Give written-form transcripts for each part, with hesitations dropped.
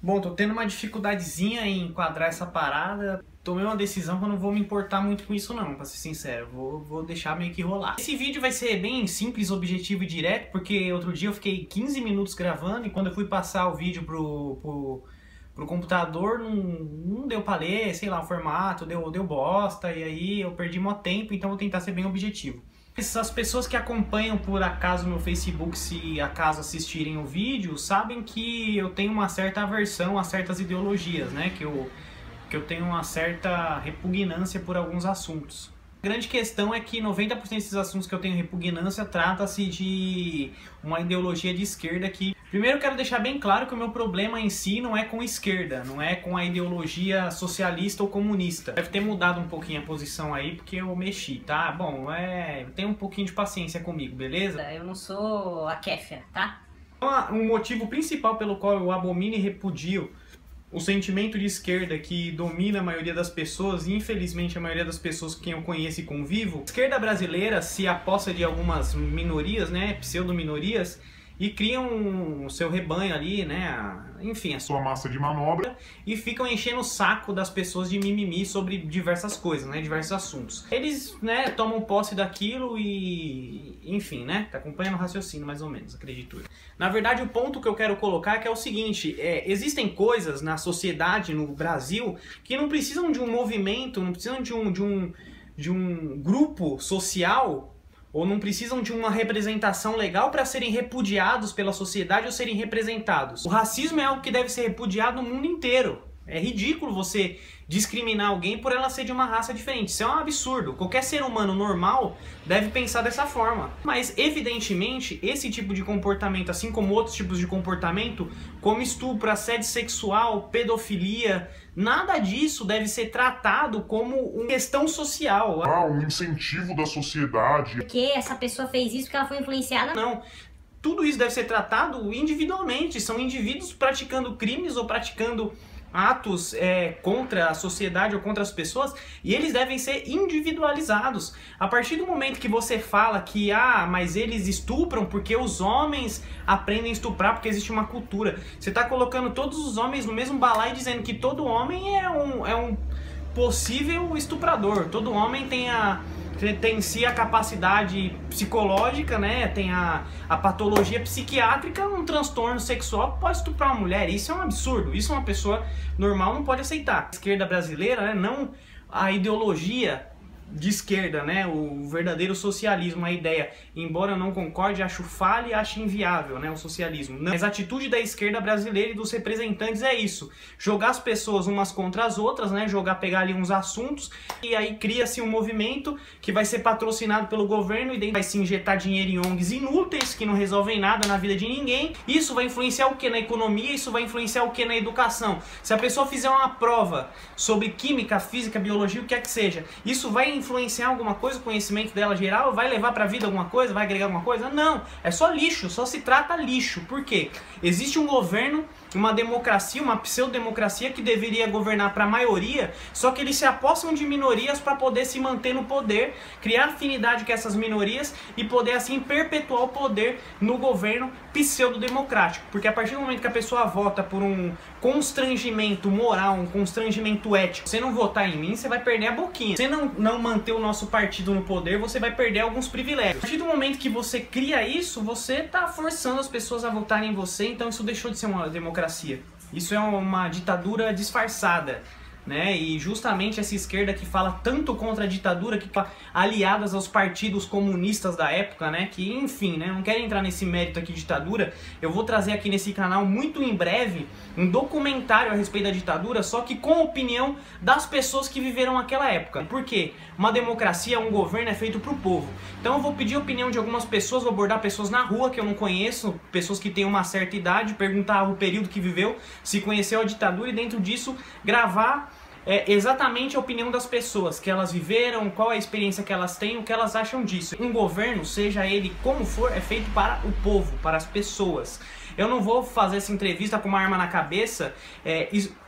Bom, tô tendo uma dificuldadezinha em enquadrar essa parada. Tomei uma decisão que eu não vou me importar muito com isso não, pra ser sincero. Vou deixar meio que rolar. Esse vídeo vai ser bem simples, objetivo e direto, porque outro dia eu fiquei 15 minutos gravando e quando eu fui passar o vídeo pro computador não deu pra ler, sei lá, o formato, deu bosta, e aí eu perdi mó tempo, então vou tentar ser bem objetivo. As pessoas que acompanham por acaso meu Facebook, se acaso assistirem o vídeo, sabem que eu tenho uma certa aversão a certas ideologias, né? Que eu tenho uma certa repugnância por alguns assuntos. A grande questão é que 90% desses assuntos que eu tenho repugnância trata-se de uma ideologia de esquerda que... Primeiro eu quero deixar bem claro que o meu problema em si não é com esquerda, não é com a ideologia socialista ou comunista. Deve ter mudado um pouquinho a posição aí porque eu mexi, tá? Bom, tem um pouquinho de paciência comigo, beleza? Eu não sou a Kéfera, tá? Um motivo principal pelo qual eu abomino e repudio o sentimento de esquerda que domina a maioria das pessoas, e infelizmente a maioria das pessoas que eu conheço e convivo, a esquerda brasileira se aposta de algumas minorias, né, pseudo-minorias, e criam o seu rebanho ali, né, enfim, a sua massa de manobra, e ficam enchendo o saco das pessoas de mimimi sobre diversas coisas, né, diversos assuntos. Eles, né, tomam posse daquilo e, enfim, né, tá acompanhando o raciocínio mais ou menos, acredito eu. Na verdade, o ponto que eu quero colocar é que é o seguinte, existem coisas na sociedade, no Brasil, que não precisam de um movimento, não precisam de um grupo social, ou não precisam de uma representação legal para serem repudiados pela sociedade ou serem representados. O racismo é algo que deve ser repudiado no mundo inteiro. É ridículo você discriminar alguém por ela ser de uma raça diferente. Isso é um absurdo. Qualquer ser humano normal deve pensar dessa forma. Mas, evidentemente, esse tipo de comportamento, assim como outros tipos de comportamento, como estupro, assédio sexual, pedofilia, nada disso deve ser tratado como uma questão social. Um incentivo da sociedade. Porque essa pessoa fez isso porque ela foi influenciada. Não. Tudo isso deve ser tratado individualmente. São indivíduos praticando crimes ou praticando atos contra a sociedade ou contra as pessoas, e eles devem ser individualizados. A partir do momento que você fala que mas eles estupram porque os homens aprendem a estuprar porque existe uma cultura, você está colocando todos os homens no mesmo balaio dizendo que todo homem é um possível estuprador. Todo homem tem em si a capacidade psicológica, né? Tem a patologia psiquiátrica, um transtorno sexual que pode estuprar uma mulher. Isso é um absurdo, isso uma pessoa normal não pode aceitar. A esquerda brasileira, né? Não a ideologia de esquerda, né? O verdadeiro socialismo, a ideia, embora eu não concorde, acho falha e acho inviável, né? O socialismo. Mas a atitude da esquerda brasileira e dos representantes é isso: jogar as pessoas umas contra as outras, né? Pegar ali uns assuntos, e aí cria-se um movimento que vai ser patrocinado pelo governo e daí vai se injetar dinheiro em ONGs inúteis que não resolvem nada na vida de ninguém. Isso vai influenciar o que na economia? Isso vai influenciar o que na educação? Se a pessoa fizer uma prova sobre química, física, biologia, o que é que seja, isso vai influenciar alguma coisa, o conhecimento dela geral? Vai levar pra vida alguma coisa? Vai agregar alguma coisa? Não, é só lixo, só se trata lixo. Por quê? Existe um governo, uma democracia, uma pseudo-democracia que deveria governar para a maioria, só que eles se apossam de minorias para poder se manter no poder, criar afinidade com essas minorias e poder assim perpetuar o poder no governo pseudo-democrático. Porque a partir do momento que a pessoa vota por um constrangimento moral, um constrangimento ético, você não votar em mim, você vai perder a boquinha. Se não manter o nosso partido no poder, você vai perder alguns privilégios. A partir do momento que você cria isso, você está forçando as pessoas a votarem em você, então isso deixou de ser uma democracia. Isso é uma ditadura disfarçada, né? E justamente essa esquerda que fala tanto contra a ditadura, que tá aliadas aos partidos comunistas da época, né? Que, enfim, né? Não quero entrar nesse mérito aqui de ditadura. Eu vou trazer aqui nesse canal, muito em breve, um documentário a respeito da ditadura, só que com a opinião das pessoas que viveram aquela época. Por quê? Uma democracia, um governo é feito pro povo. Então eu vou pedir a opinião de algumas pessoas, vou abordar pessoas na rua que eu não conheço, pessoas que têm uma certa idade, perguntar o período que viveu, se conheceu a ditadura, e dentro disso gravar exatamente a opinião das pessoas, que elas viveram, qual a experiência que elas têm, o que elas acham disso. Um governo, seja ele como for, é feito para o povo, para as pessoas. Eu não vou fazer essa entrevista com uma arma na cabeça,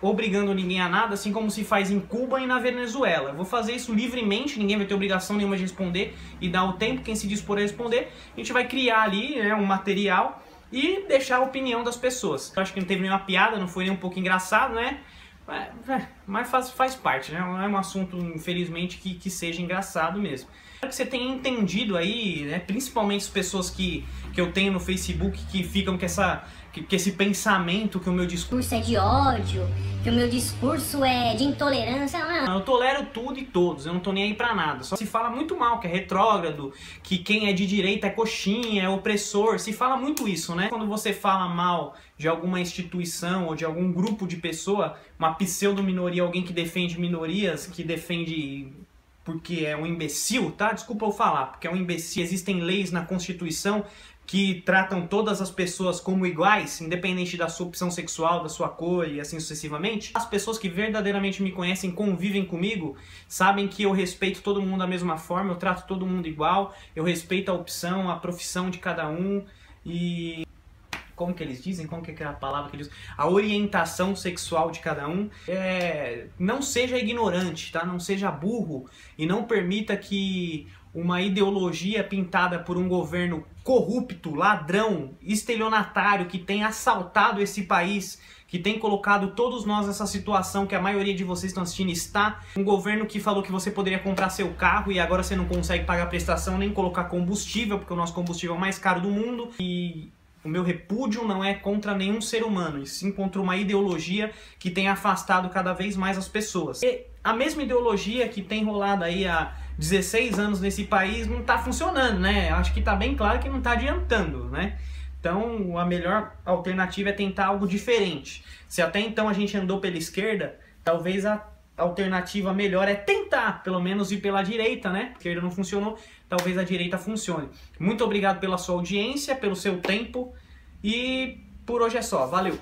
obrigando ninguém a nada, assim como se faz em Cuba e na Venezuela. Eu vou fazer isso livremente, ninguém vai ter obrigação nenhuma de responder, e dar o tempo quem se dispor a responder. A gente vai criar ali um material e deixar a opinião das pessoas. Eu acho que não teve nenhuma piada, não foi nem um pouco engraçado, né? Mas faz parte, né? Não é um assunto, infelizmente, que seja engraçado mesmo. Espero que você tenha entendido aí, né? Principalmente as pessoas que eu tenho no Facebook que ficam com esse pensamento que o meu discurso é de ódio, que o meu discurso é de intolerância. Não. Eu tolero tudo e todos, eu não tô nem aí pra nada. Só se fala muito mal, que é retrógrado, que quem é de direita é coxinha, é opressor. Se fala muito isso, né? Quando você fala mal de alguma instituição ou de algum grupo de pessoa, uma pseudo-minoria, alguém que defende minorias, que defende porque é um imbecil, tá? Desculpa eu falar, porque é um imbecil. Existem leis na Constituição que tratam todas as pessoas como iguais, independente da sua opção sexual, da sua cor e assim sucessivamente. As pessoas que verdadeiramente me conhecem, convivem comigo, sabem que eu respeito todo mundo da mesma forma, eu trato todo mundo igual, eu respeito a opção, a profissão de cada um e... como que eles dizem? Como que é a palavra que eles usam? A orientação sexual de cada um. Não seja ignorante, tá? Não seja burro e não permita que uma ideologia pintada por um governo corrupto, ladrão, estelionatário, que tem assaltado esse país, que tem colocado todos nós nessa situação que a maioria de vocês estão assistindo está. Um governo que falou que você poderia comprar seu carro e agora você não consegue pagar prestação nem colocar combustível, porque o nosso combustível é o mais caro do mundo. E o meu repúdio não é contra nenhum ser humano, e sim contra uma ideologia que tem afastado cada vez mais as pessoas. E a mesma ideologia que tem rolado aí há 16 anos nesse país não está funcionando, né? Acho que está bem claro que não está adiantando, né? Então a melhor alternativa é tentar algo diferente. Se até então a gente andou pela esquerda, talvez a alternativa melhor é tentar, pelo menos, ir pela direita, né? A esquerda não funcionou, talvez a direita funcione. Muito obrigado pela sua audiência, pelo seu tempo e por hoje é só. Valeu!